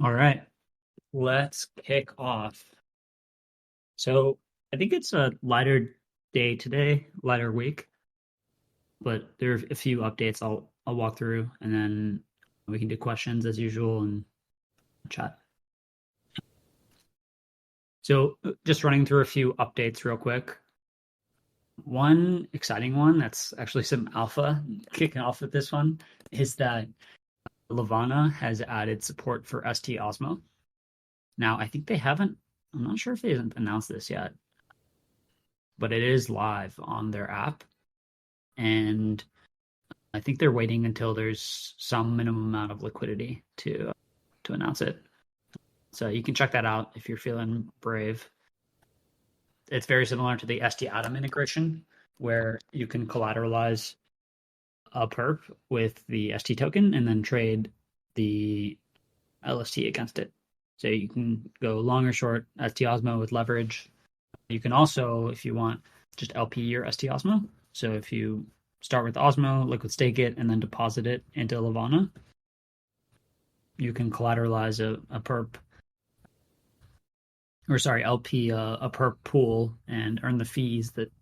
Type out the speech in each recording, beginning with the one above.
All right, let's kick off. So I think it's a lighter day today, lighter week, but there are a few updates I'll walk through, and then we can do questions as usual and chat. So just running through a few updates real quick. One exciting one that's actually some alpha, kicking off with this one, is that Levana has added support for ST Osmo. Now, I think they haven't, I'm not sure if they haven't announced this yet, but it is live on their app. And I think they're waiting until there's some minimum amount of liquidity to announce it. So you can check that out if you're feeling brave. It's very similar to the ST Atom integration, where you can collateralize a perp with the ST token and then trade the LST against it. So you can go long or short ST Osmo with leverage. You can also, if you want, just LP your ST Osmo. So if you start with Osmo, liquid stake it, and then deposit it into Levana, you can collateralize a perp, or sorry, LP a perp pool and earn the fees that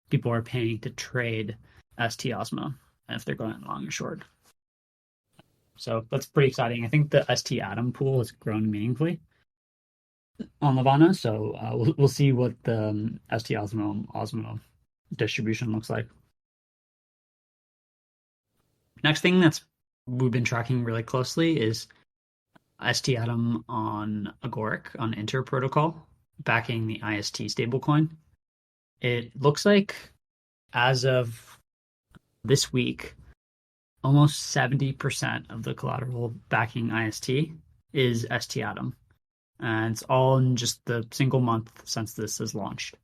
people are paying to trade ST Osmo if they're going long or short. So that's pretty exciting. I think the ST Atom pool has grown meaningfully on Levana, so we'll see what the ST Osmo distribution looks like. Next thing that's we've been tracking really closely is ST Atom on Agoric on Inter protocol, backing the IST stablecoin. It looks like as of this week, almost 70% of the collateral backing IST is ST Atom. And it's all in just the single month since this has launched.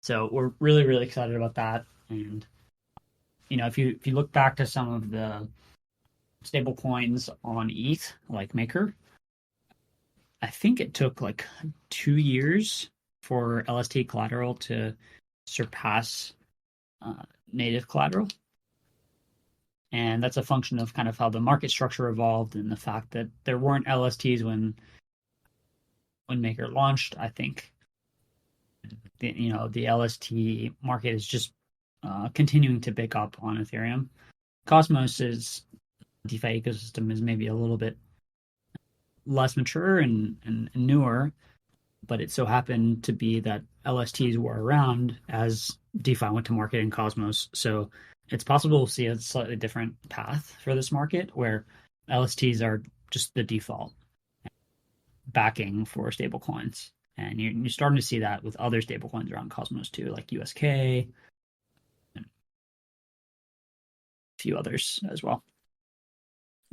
So we're really, really excited about that. And if you look back to some of the stable coins on ETH, like Maker, I think it took like 2 years for LST collateral to surpass native collateral. And that's a function of kind of how the market structure evolved and the fact that there weren't LSTs when Maker launched. I think the LST market is just continuing to pick up on Ethereum. Cosmos's DeFi ecosystem is maybe a little bit less mature and newer, but it so happened to be that LSTs were around as DeFi went to market in Cosmos. So it's possible to see a slightly different path for this market where LSTs are just the default backing for stablecoins. And you're starting to see that with other stablecoins around Cosmos too, like USK and a few others as well.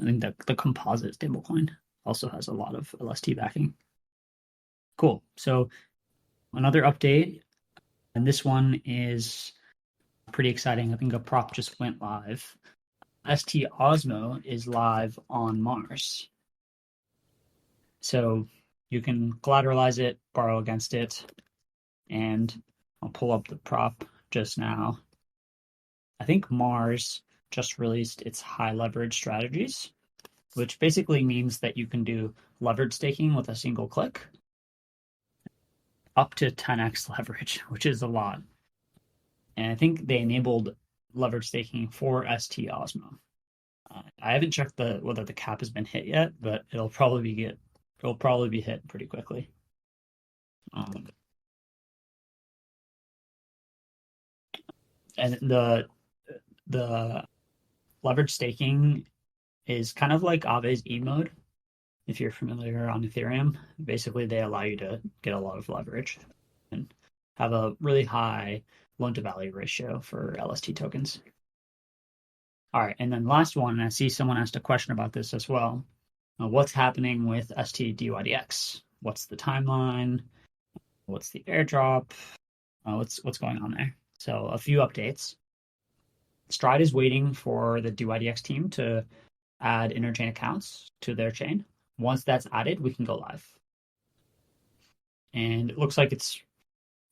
I think the composite stablecoin also has a lot of LST backing. Cool. So another update, and this one is pretty exciting. I think a prop just went live. ST Osmo is live on Mars. So you can collateralize it, borrow against it, and I'll pull up the prop just now. I think Mars just released its high leverage strategies, which basically means that you can do leverage staking with a single click up to 10x leverage, which is a lot. And I think they enabled leverage staking for ST Osmo. I haven't checked whether the cap has been hit yet, but it'll probably be hit pretty quickly. And the leverage staking is kind of like Aave's E mode. If you're familiar on Ethereum, basically they allow you to get a lot of leverage and have a really high loan to value ratio for LST tokens. All right, and then last one, I see someone asked a question about this as well. What's happening with ST-DYDX? What's the timeline? What's the airdrop? What's going on there? So a few updates. Stride is waiting for the DYDX team to add interchain accounts to their chain. Once that's added, we can go live. And it looks like it's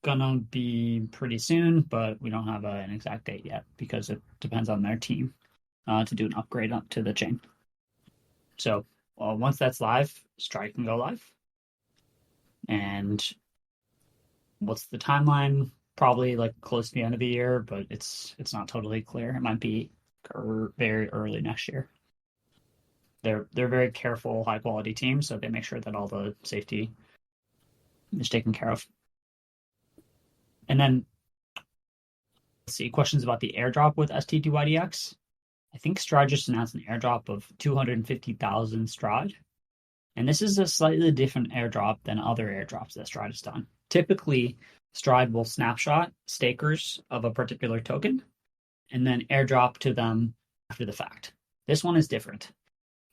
gonna be pretty soon, but we don't have an exact date yet because it depends on their team to do an upgrade up to the chain. So Well, once that's live, Stride can go live. And what's the timeline? Probably like close to the end of the year, but it's not totally clear. It might be very early next year. They're very careful, high quality team, so they make sure that all the safety is taken care of. And then let's see, questions about the airdrop with STDYDX. I think Stride just announced an airdrop of 250,000 Stride. And this is a slightly different airdrop than other airdrops that Stride has done. Typically, Stride will snapshot stakers of a particular token and then airdrop to them after the fact. This one is different.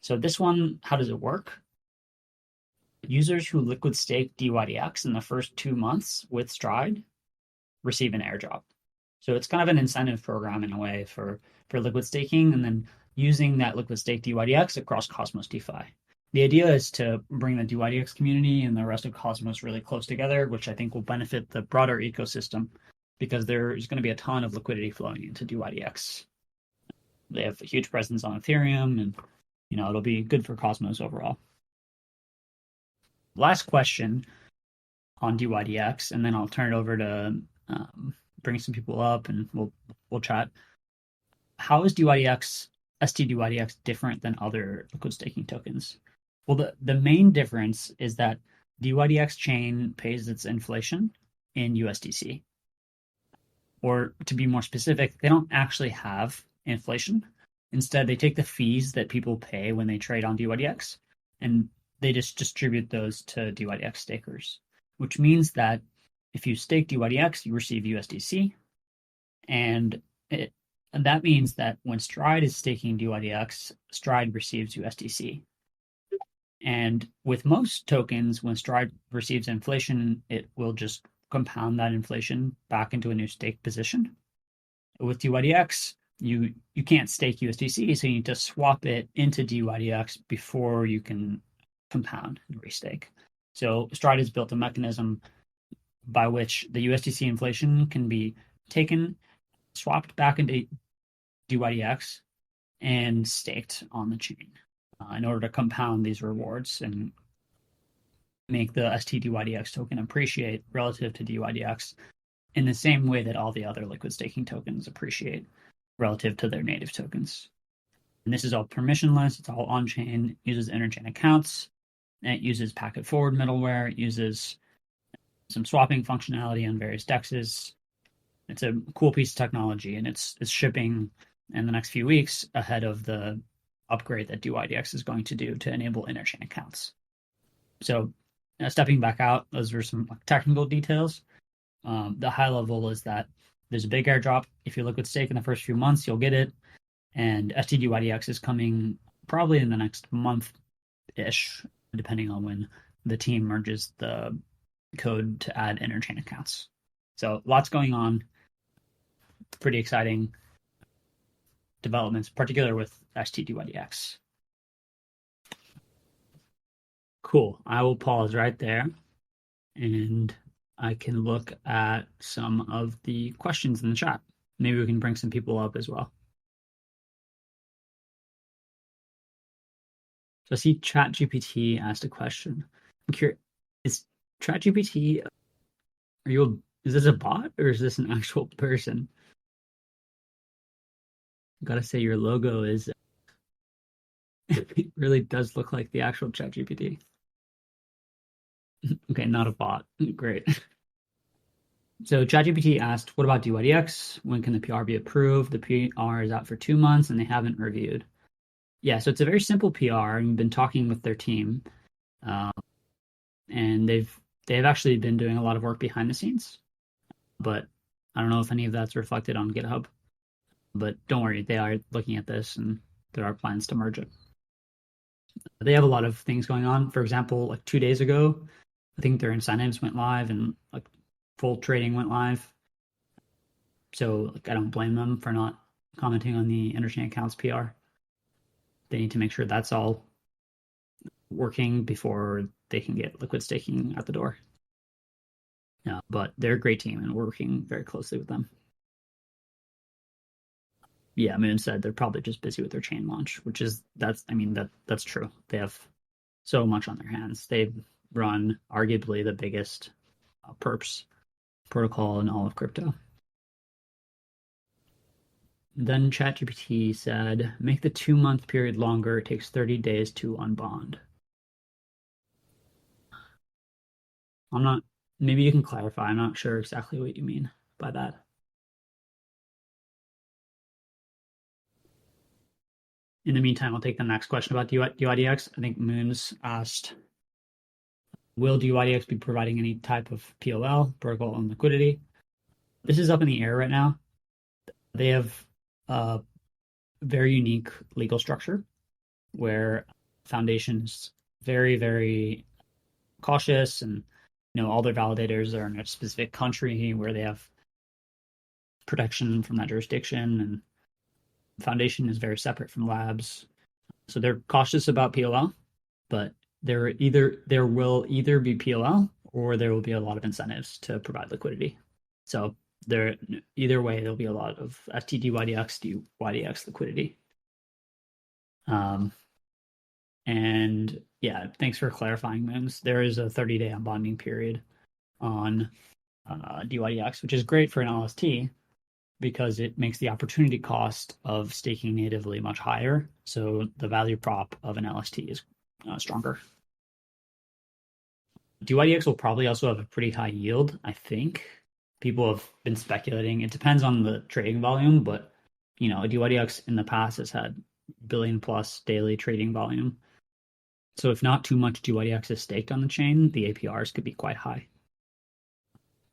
So this one, how does it work? Users who liquid stake DYDX in the first 2 months with Stride receive an airdrop. So it's kind of an incentive program in a way for liquid staking and then using that liquid stake DYDX across Cosmos DeFi. The idea is to bring the DYDX community and the rest of Cosmos really close together, which I think will benefit the broader ecosystem because there's going to be a ton of liquidity flowing into DYDX. They have a huge presence on Ethereum, and it'll be good for Cosmos overall. Last question on DYDX, and then I'll turn it over to bring some people up, and we'll chat. How is STDYDX different than other liquid staking tokens? Well, the main difference is that DYDX chain pays its inflation in USDC. Or to be more specific, they don't actually have inflation. Instead, they take the fees that people pay when they trade on DYDX, and they just distribute those to DYDX stakers, which means that if you stake DYDX, you receive USDC, and that means that when Stride is staking DYDX, Stride receives USDC. And with most tokens, when Stride receives inflation, it will just compound that inflation back into a new stake position. With DYDX, you can't stake USDC, so you need to swap it into DYDX before you can compound and restake. So Stride has built a mechanism by which the USDC inflation can be taken, swapped back into DYDX, and staked on the chain in order to compound these rewards and make the STDYDX token appreciate relative to DYDX in the same way that all the other liquid staking tokens appreciate relative to their native tokens. And this is all permissionless, it's all on-chain, uses interchain accounts, and it uses packet forward middleware, it uses some swapping functionality on various dexes. It's a cool piece of technology, and it's shipping in the next few weeks ahead of the upgrade that DYDX is going to do to enable interchain accounts. So stepping back out, those are some technical details. The high level is that there's a big airdrop. If you liquid stake in the first few months, you'll get it. And STDYDX is coming probably in the next month-ish, depending on when the team merges the code to add interchain accounts. So lots going on. Pretty exciting developments, particularly with STDYDX. Cool. I will pause right there, and I can look at some of the questions in the chat. Maybe we can bring some people up as well. So I see ChatGPT asked a question. I'm curious, is ChatGPT, is this a bot or is this an actual person? Gotta say your logo is it really does look like the actual ChatGPT. Okay, not a bot. Great. So ChatGPT asked, what about DYDX? When can the PR be approved? The PR is out for 2 months and they haven't reviewed. Yeah, so it's a very simple PR, and we've been talking with their team, and they've actually been doing a lot of work behind the scenes, but I don't know if any of that's reflected on GitHub. But don't worry, they are looking at this, and there are plans to merge it. They have a lot of things going on. For example, like 2 days ago, I think their incentives went live and like full trading went live. So I don't blame them for not commenting on the interchain accounts PR. They need to make sure that's all working before they can get liquid staking at the door. Yeah, but they're a great team, and we're working very closely with them. Yeah, Moon said they're probably just busy with their chain launch, which is that's true. They have so much on their hands. They run arguably the biggest perps protocol in all of crypto. Then ChatGPT said, make the 2 month period longer. It takes 30 days to unbond. I'm not, maybe you can clarify. I'm not sure exactly what you mean by that. In the meantime, I'll take the next question about DYDX. I think Moons asked, will DYDX be providing any type of POL, protocol and liquidity? This is up in the air right now. They have a very unique legal structure where foundations very, very cautious, and all their validators are in a specific country where they have protection from that jurisdiction, and foundation is very separate from labs, so they're cautious about POL. But there will either be POL or there will be a lot of incentives to provide liquidity. So there, either way, there'll be a lot of STDYDX, DYDX liquidity. And yeah, thanks for clarifying, Moons. There is a 30-day unbonding period on DYDX, which is great for an LST because it makes the opportunity cost of staking natively much higher. So the value prop of an LST is stronger. DYDX will probably also have a pretty high yield, I think. People have been speculating. It depends on the trading volume, but DYDX in the past has had billion plus daily trading volume. So if not too much DYDX is staked on the chain, the APRs could be quite high,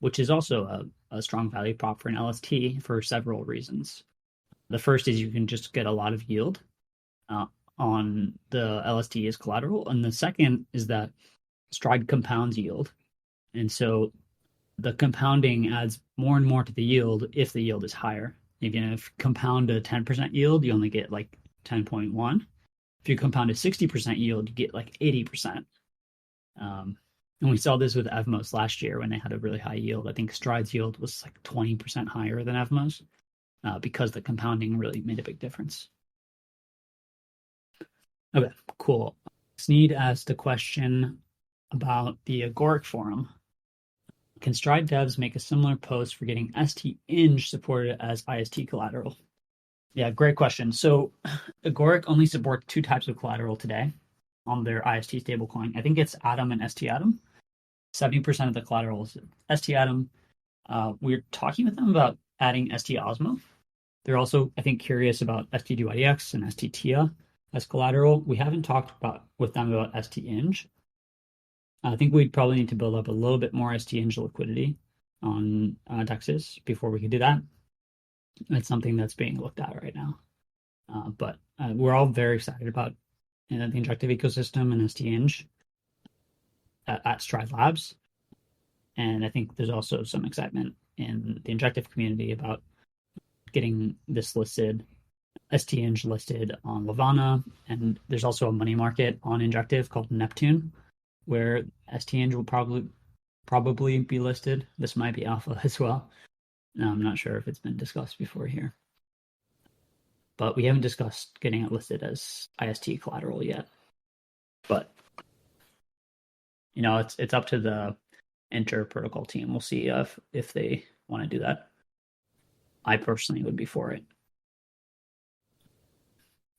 which is also a strong value prop for an LST for several reasons. The first is you can just get a lot of yield on the LST as collateral. And the second is that Stride compounds yield. And so the compounding adds more and more to the yield if the yield is higher. If you compound a 10% yield, you only get like 10.1. If you compound a 60% yield, you get like 80%. And we saw this with Evmos last year when they had a really high yield. I think Stride's yield was like 20% higher than Evmos because the compounding really made a big difference. Okay, cool. Sneed asked a question about the Agoric forum. Can Stride devs make a similar post for getting ST-ING supported as IST collateral? Yeah, great question. So Agoric only supports two types of collateral today on their IST stablecoin. I think it's Atom and ST Atom. 70% of the collateral is ST Atom. We're talking with them about adding ST Osmo. They're also, I think, curious about STDYDX and STTIA as collateral. We haven't talked with them about ST-ING. I think we'd probably need to build up a little bit more ST-ING liquidity on DEXs before we could do that. That's something that's being looked at right now. But we're all very excited about the injective ecosystem and ST-ING at Stride Labs. And I think there's also some excitement in the injective community about getting this listed, ST-ING listed on Levana. And there's also a money market on injective called Neptune, where ST-ING will probably be listed. This might be alpha as well. I'm not sure if it's been discussed before here. But we haven't discussed getting it listed as IST collateral yet. But it's up to the Enter protocol team. We'll see if they want to do that. I personally would be for it.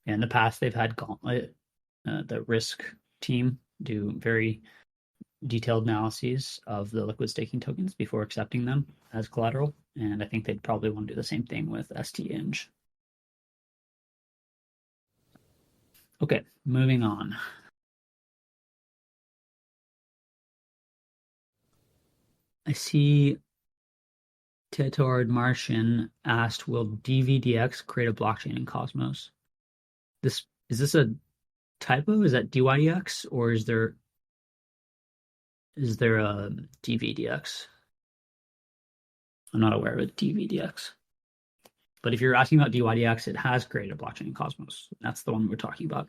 In the past, they've had Gauntlet, the risk team, do very detailed analyses of the liquid staking tokens before accepting them as collateral. And I think they'd probably want to do the same thing with ST-ING. Okay, moving on. I see Tetord Martian asked, will DVDX create a blockchain in Cosmos? Is this a typo? Is that DYDX or is there a DVDX? I'm not aware of a DVDX. But if you're asking about DYDX, it has created a blockchain in Cosmos. That's the one we're talking about.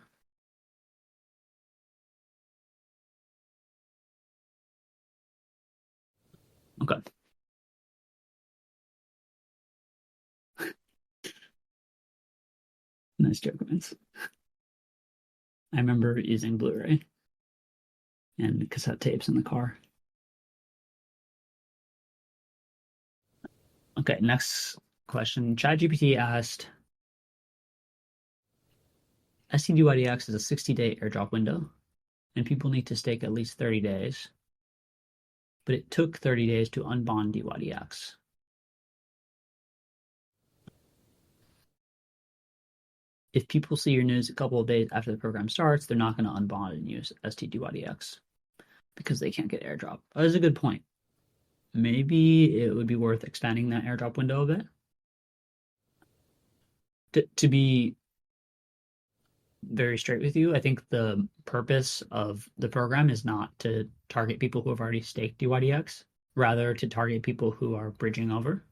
Okay. Nice joke, Vince. I remember using Blu-ray and cassette tapes in the car. Okay, next question. ChatGPT asked, STDYDX is a 60-day airdrop window, and people need to stake at least 30 days. But it took 30 days to unbond DYDX. If people see your news a couple of days after the program starts, they're not going to unbond and use STDYDX because they can't get airdrop. That is a good point. Maybe it would be worth expanding that airdrop window a bit. To be very straight with you, I think the purpose of the program is not to target people who have already staked DYDX, rather to target people who are bridging over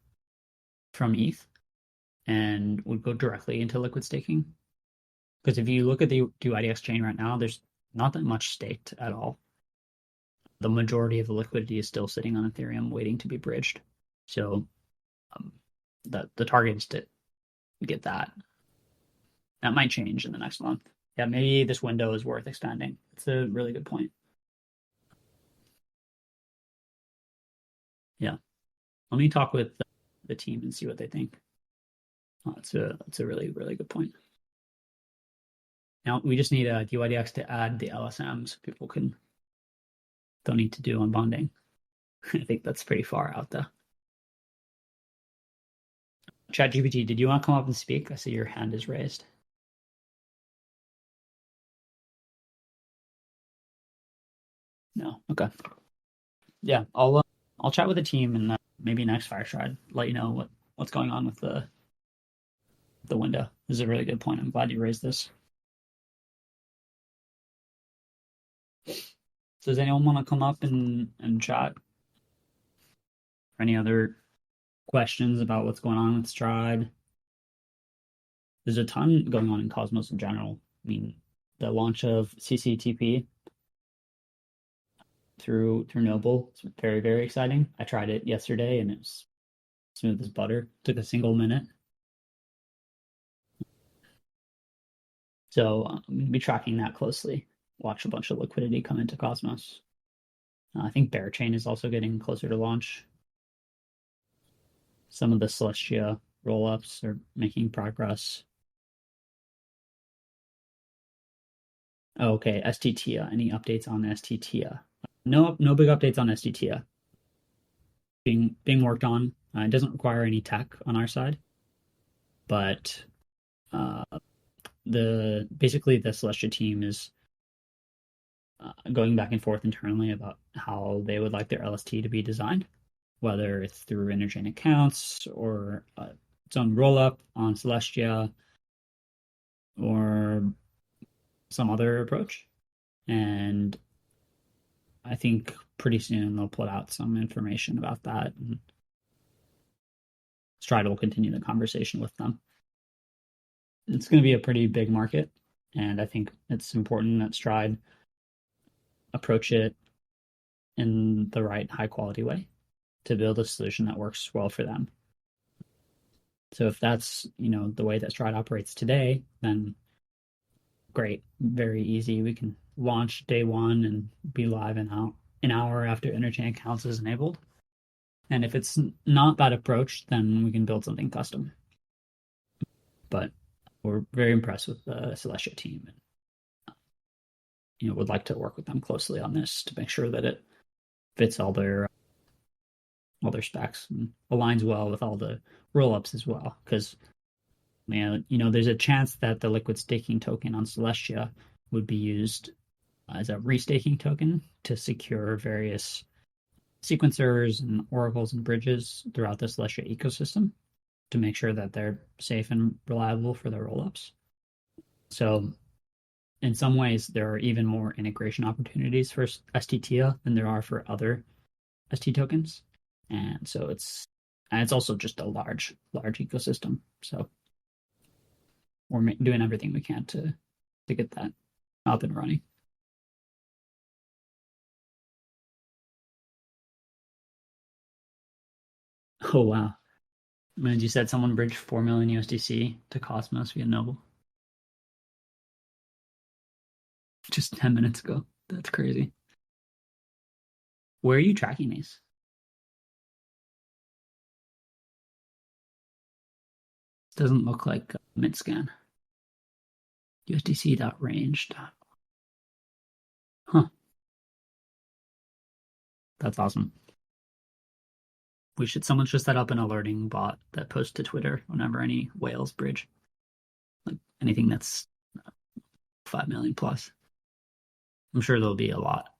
from ETH and would go directly into liquid staking. Because if you look at the DYDX chain right now, there's not that much staked at all. The majority of the liquidity is still sitting on Ethereum waiting to be bridged. So the target is to get that. That might change in the next month. Yeah, maybe this window is worth expanding. It's a really good point. Yeah. Let me talk with the team and see what they think. That's a really, really good point. Now we just need a DYDX to add the LSM so people don't need to do unbonding. I think that's pretty far out though. ChatGPT, did you want to come up and speak? I see your hand is raised. No. Okay. Yeah, I'll chat with the team and maybe next FireStride let you know what's going on with the window. This is a really good point. I'm glad you raised this. So does anyone want to come up and chat? Or any other questions about what's going on with Stride? There's a ton going on in Cosmos in general. I mean, the launch of CCTP through Noble is very, very exciting. I tried it yesterday and it was smooth as butter. Took a single minute. So I'm going to be tracking that closely. Watch a bunch of liquidity come into Cosmos. I think Bearchain is also getting closer to launch. Some of the Celestia rollups are making progress. Oh, okay, STTIA. Any updates on STTIA? No big updates on STTIA. Being worked on. It doesn't require any tech on our side, but basically the Celestia team is going back and forth internally about how they would like their LST to be designed, whether it's through interchain accounts or its own rollup on Celestia or some other approach. And I think pretty soon they'll put out some information about that, and Stride will continue the conversation with them. It's going to be a pretty big market, and I think it's important that Stride approach it in the right high quality way to build a solution that works well for them. So if that's, the way that Stride operates today, then great, very easy. We can launch day one and be live an hour after interchain accounts is enabled. And if it's not that approach, then we can build something custom. But we're very impressed with the Celestia team and would like to work with them closely on this to make sure that it fits all their specs and aligns well with all the rollups as well. Because there's a chance that the liquid staking token on Celestia would be used as a restaking token to secure various sequencers and oracles and bridges throughout the Celestia ecosystem to make sure that they're safe and reliable for their rollups. So in some ways, there are even more integration opportunities for STTIA than there are for other ST tokens. And so it's also just a large ecosystem. So we're doing everything we can to get that up and running. Oh, wow. I mean, you said someone bridged 4 million USDC to Cosmos via Noble. just 10 minutes ago. That's crazy. Where are you tracking these? Doesn't look like mid-scan. USDC.range. Huh. That's awesome. Someone should set up an alerting bot that posts to Twitter whenever any whales bridge. Like anything that's 5 million plus. I'm sure there'll be a lot.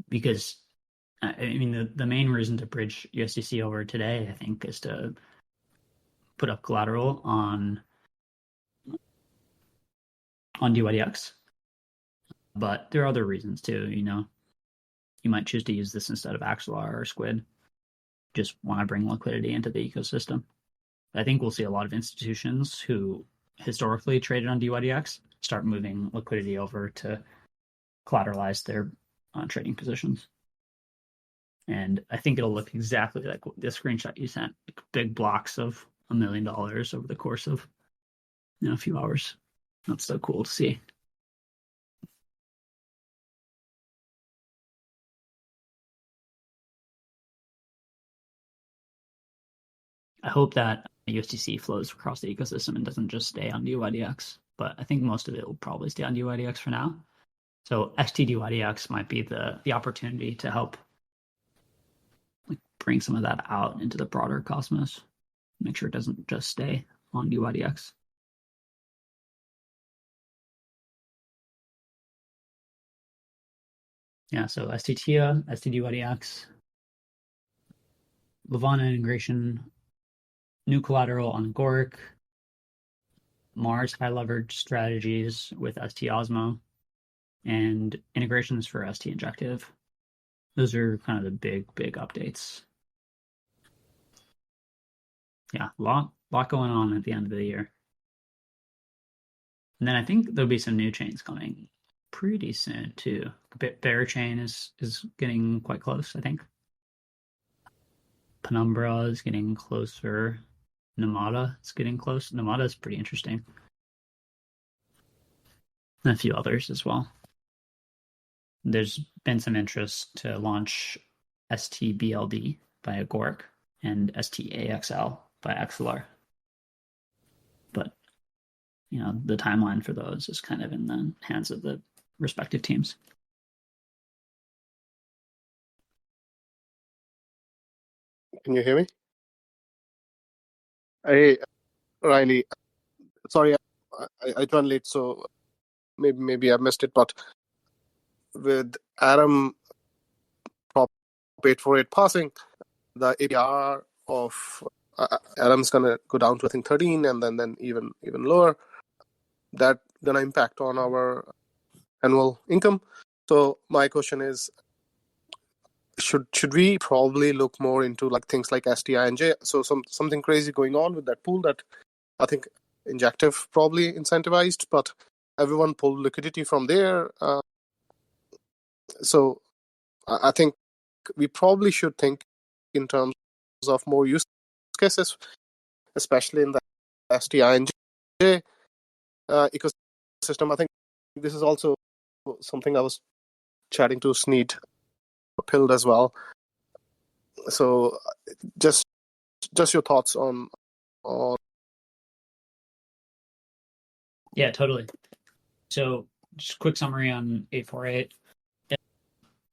Because I mean the main reason to bridge USDC over today, I think, is to put up collateral on DYDX. But there are other reasons too, You might choose to use this instead of Axelar or Squid. Just want to bring liquidity into the ecosystem. I think we'll see a lot of institutions who historically traded on DYDX start moving liquidity over to collateralize their trading positions. And I think it'll look exactly like the screenshot you sent, like big blocks of $1 million over the course of a few hours. That's so cool to see. I hope that USDC flows across the ecosystem and doesn't just stay on DYDX, but I think most of it will probably stay on DYDX for now. So STDYDX might be the opportunity to help bring some of that out into the broader cosmos. Make sure it doesn't just stay on DYDX. Yeah, so STTIA, STDYDX, Levana integration, new collateral on Agoric, Mars high leverage strategies with ST Osmo, and integrations for ST Injective. Those are kind of the big updates. Yeah, a lot going on at the end of the year. And then I think there'll be some new chains coming pretty soon too. Bearchain is getting quite close, I think. Penumbra is getting closer. Namada is getting close. Namada is pretty interesting. And a few others as well. There's been some interest to launch STBLD by Agoric and STAXL by Axelar. But, the timeline for those is kind of in the hands of the respective teams. Can you hear me? Hey, Riley. Sorry, I joined late, so maybe I missed it. But with Atom Prop 848 passing, the APR of Atom's gonna go down to I think 13, and then even lower. That gonna impact on our annual income. So my question is, should we probably look more into things like STINJ? So something crazy going on with that pool that I think Injective probably incentivized, but everyone pulled liquidity from there. So I think we probably should think in terms of more use cases, especially in the STINJ ecosystem. I think this is also something I was chatting to Sneed Pilled as well. So just your thoughts on. Yeah, totally. So just quick summary on 848.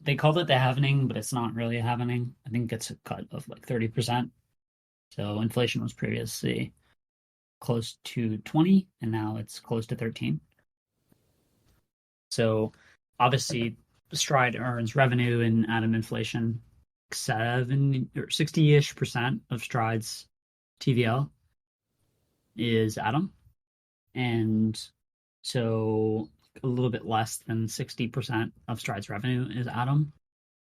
They called it the halvening, but it's not really a halvening. I think it's a cut of 30%. So inflation was previously close to 20, and now it's close to 13. So obviously, Stride earns revenue in Atom inflation. 7 or 60-ish% of Stride's TVL is Atom, and so a little bit less than 60% of Stride's revenue is Atom.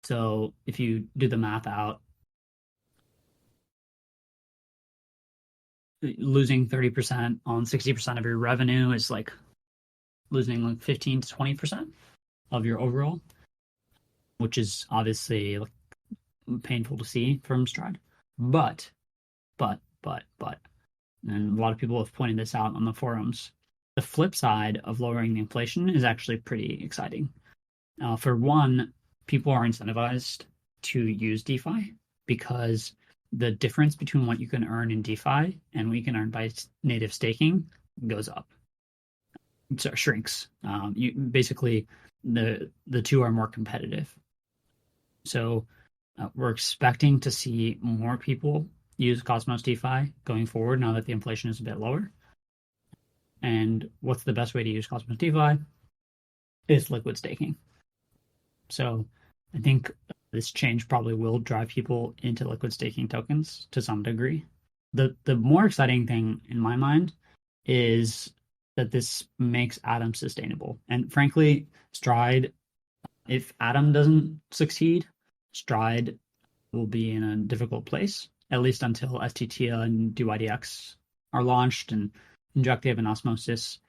So if you do the math out, losing 30% on 60% of your revenue is like losing 15 to 20% of your overall, which is obviously painful to see from Stride. But, and a lot of people have pointed this out on the forums, the flip side of lowering the inflation is actually pretty exciting. For one, people are incentivized to use DeFi because the difference between what you can earn in DeFi and what you can earn by native staking goes up. So shrinks. You basically the two are more competitive. So we're expecting to see more people use Cosmos DeFi going forward now that the inflation is a bit lower. And what's the best way to use Cosmos DeFi? Is liquid staking. So I think this change probably will drive people into liquid staking tokens to some degree. The more exciting thing in my mind is that this makes Atom sustainable. And frankly, Stride, if Atom doesn't succeed, Stride will be in a difficult place, at least until STTIA and DYDX are launched and Injective and Osmosis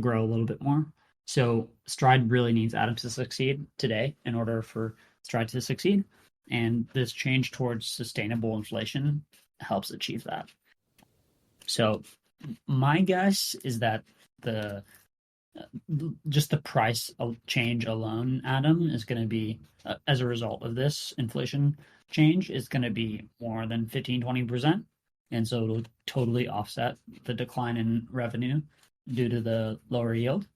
grow a little bit more. So Stride really needs Atom to succeed today in order for Stride to succeed. And this change towards sustainable inflation helps achieve that. So my guess is that just the price change alone, Atom, is going to be, as a result of this inflation change, is going to be more than 15-20%. And so it'll totally offset the decline in revenue due to the lower yield.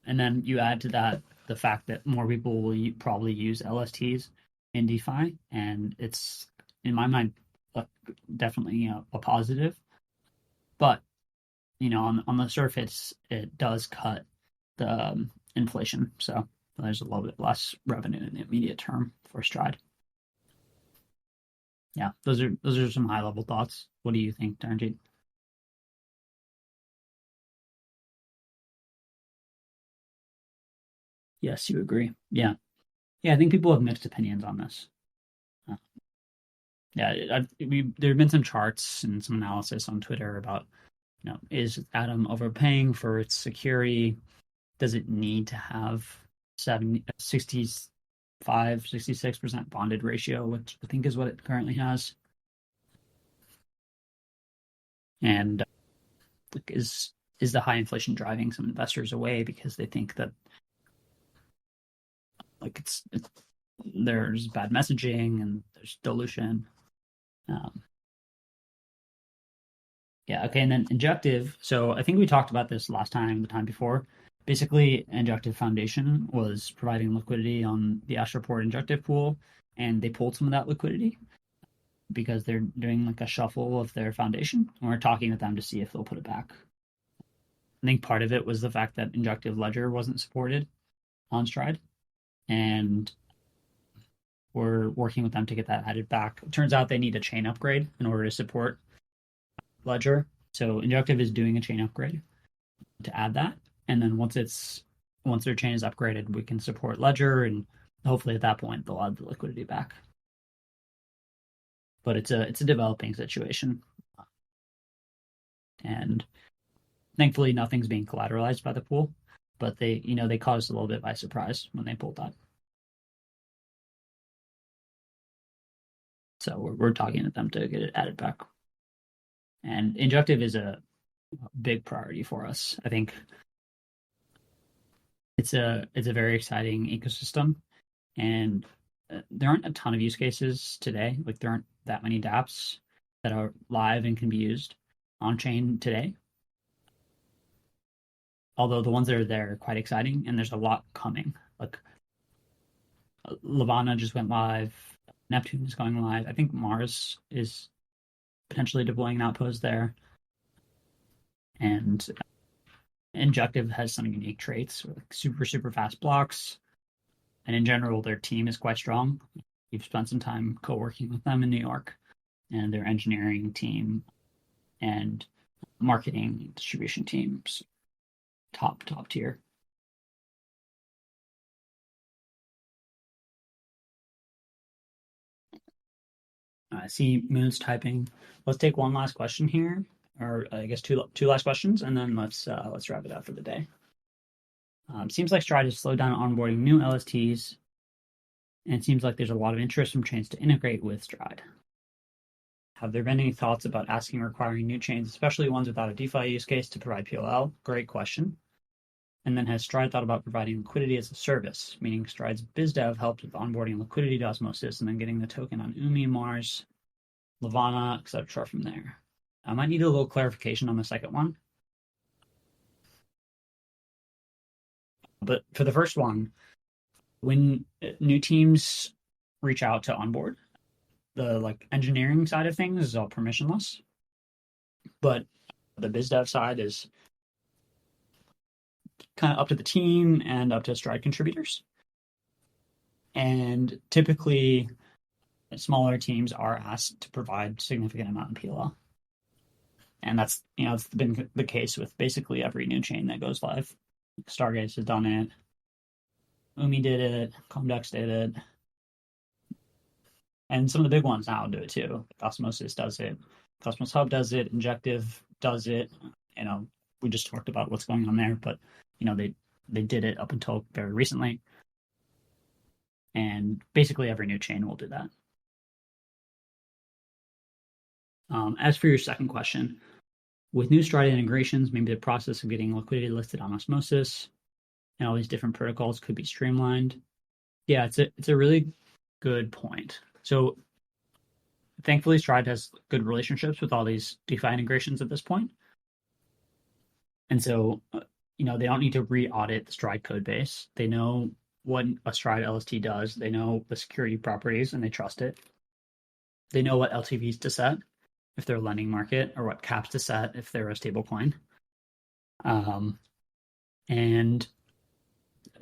And then you add to that the fact that more people will probably use LSTs in DeFi, and it's, in my mind, definitely a positive. But on the surface, it does cut the inflation, so there's a little bit less revenue in the immediate term for Stride. Yeah, those are some high level thoughts. What do you think, Taranjeet? Yes, you agree. Yeah. I think people have mixed opinions on this. Yeah, there have been some charts and some analysis on Twitter about, is Atom overpaying for its security? Does it need to have 66% bonded ratio, which I think is what it currently has? And is the high inflation driving some investors away because they think that it's there's bad messaging and there's dilution? Yeah, okay, and then Injective. So I think we talked about this last time, the time before. Basically, Injective Foundation was providing liquidity on the Astroport Injective pool, and they pulled some of that liquidity because they're doing like a shuffle of their foundation. And we're talking with them to see if they'll put it back. I think part of it was the fact that Injective Ledger wasn't supported on Stride, and we're working with them to get that added back. It turns out they need a chain upgrade in order to support Ledger. So Injective is doing a chain upgrade to add that. And then once their chain is upgraded, we can support Ledger, and hopefully at that point they'll add the liquidity back. But it's a developing situation. And thankfully nothing's being collateralized by the pool, but they caught us a little bit by surprise when they pulled that. So we're talking to them to get it added back. And Injective is a big priority for us. I think it's a very exciting ecosystem, and there aren't a ton of use cases today. Like there aren't that many dApps that are live and can be used on chain today. Although the ones that are there are quite exciting, and there's a lot coming. Like Lavana just went live, Neptune is going live. I think Mars is potentially deploying an outpost there. And Injective has some unique traits, like super fast blocks. And in general, their team is quite strong. We've spent some time co-working with them in New York, and their engineering team and marketing distribution teams, top tier. I see Moon's typing. Let's take one last question here, or I guess two last questions, and then let's wrap it up for the day. Seems like Stride has slowed down onboarding new LSTs, and it seems like there's a lot of interest from chains to integrate with Stride. Have there been any thoughts about asking or requiring new chains, especially ones without a DeFi use case, to provide PLL? Great question. And then has Stride thought about providing liquidity as a service, meaning Stride's BizDev helped with onboarding liquidity to Osmosis and then getting the token on Umi, Mars, Levana, etc. from there? I might need a little clarification on the second one. But for the first one, when new teams reach out to onboard, the engineering side of things is all permissionless, but the BizDev side is kind of up to the team and up to Stride contributors. And typically, smaller teams are asked to provide significant amount of PLL. And that's, it's been the case with basically every new chain that goes live. Stargaze has done it. Umi did it. Comdex did it. And some of the big ones now do it too. Osmosis does it. Cosmos Hub does it. Injective does it. We just talked about what's going on there, but they did it up until very recently. And basically every new chain will do that. As for your second question, with new Stride integrations, maybe the process of getting liquidity listed on Osmosis and all these different protocols could be streamlined. Yeah, it's a really good point. So thankfully, Stride has good relationships with all these DeFi integrations at this point. And so, they don't need to re-audit the Stride code base. They know what a Stride LST does. They know the security properties and they trust it. They know what LTVs to set if they're a lending market, or what caps to set if they're a stablecoin. And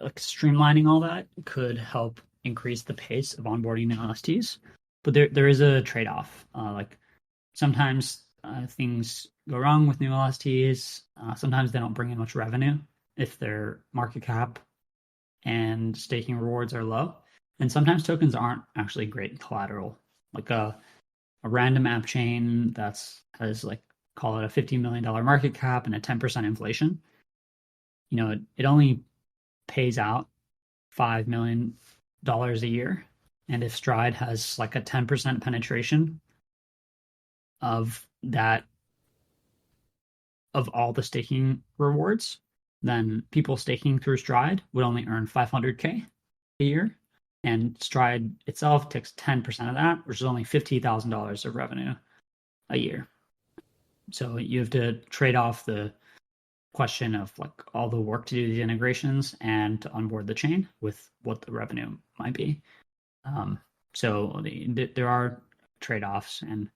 streamlining all that could help increase the pace of onboarding new LSTs. But there is a trade-off. Sometimes things go wrong with new LSTs. Sometimes they don't bring in much revenue if their market cap and staking rewards are low. And sometimes tokens aren't actually great collateral. Like a random app chain has call it a $50 million market cap and a 10% inflation. It only pays out $5 million a year. And if Stride has like a 10% penetration of that, of all the staking rewards, then people staking through Stride would only earn $500K a year. And Stride itself takes 10% of that, which is only $50,000 of revenue a year. So you have to trade off the question of all the work to do these integrations and to onboard the chain with what the revenue might be. So there are trade-offs, and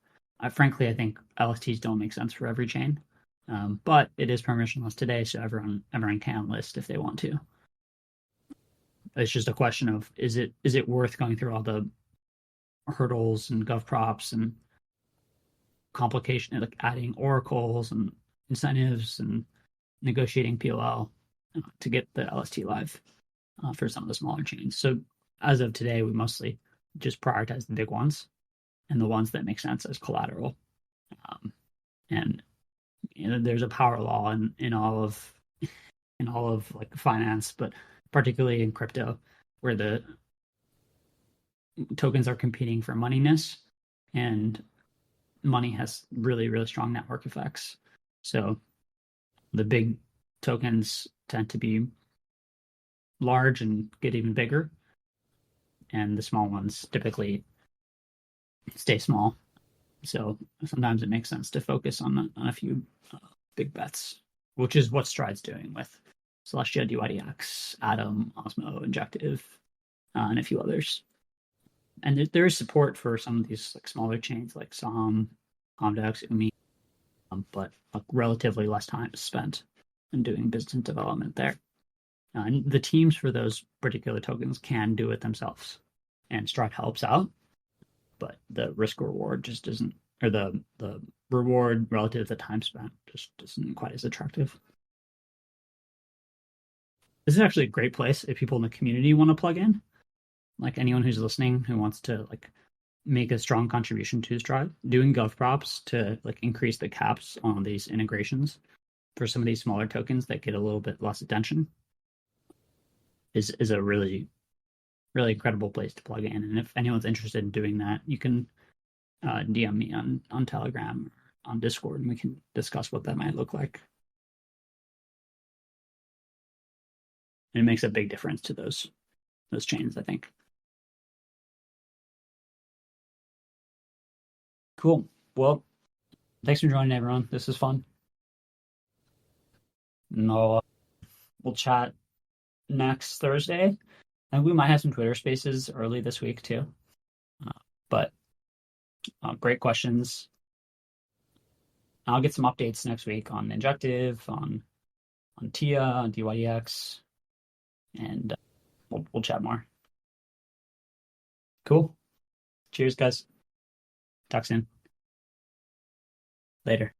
frankly, I think LSTs don't make sense for every chain. But it is permissionless today, so everyone can list if they want to. It's just a question of is it worth going through all the hurdles and gov props and complication, like adding oracles and incentives and negotiating PLL to get the LST live for some of the smaller chains. So as of today, we mostly just prioritize the big ones and the ones that make sense as collateral. And there's a power law in all of finance, but particularly in crypto, where the tokens are competing for moneyness, and money has really, really strong network effects. So the big tokens tend to be large and get even bigger, and the small ones typically stay small. So sometimes it makes sense to focus on a few big bets, which is what Stride's doing with Celestia, DYDX, Atom, Osmo, Injective, and a few others. And there is support for some of these smaller chains like SOM, Comdex, Umi, but relatively less time is spent in doing business development there. And the teams for those particular tokens can do it themselves, and Stride helps out, but the risk reward just isn't, or the reward relative to the time spent just isn't quite as attractive. This is actually a great place if people in the community want to plug in. Like anyone who's listening who wants to make a strong contribution to Stride, doing gov props to increase the caps on these integrations for some of these smaller tokens that get a little bit less attention is a really, really incredible place to plug in. And if anyone's interested in doing that, you can DM me on Telegram or on Discord, and we can discuss what that might look like. And it makes a big difference to those chains, I think. Cool. Well, thanks for joining, everyone. This is fun. And we'll chat next Thursday. And we might have some Twitter spaces early this week too. But great questions. I'll get some updates next week on Injective, on TIA, on DYDX, and we'll chat more. Cool. Cheers, guys. Talk soon. Later.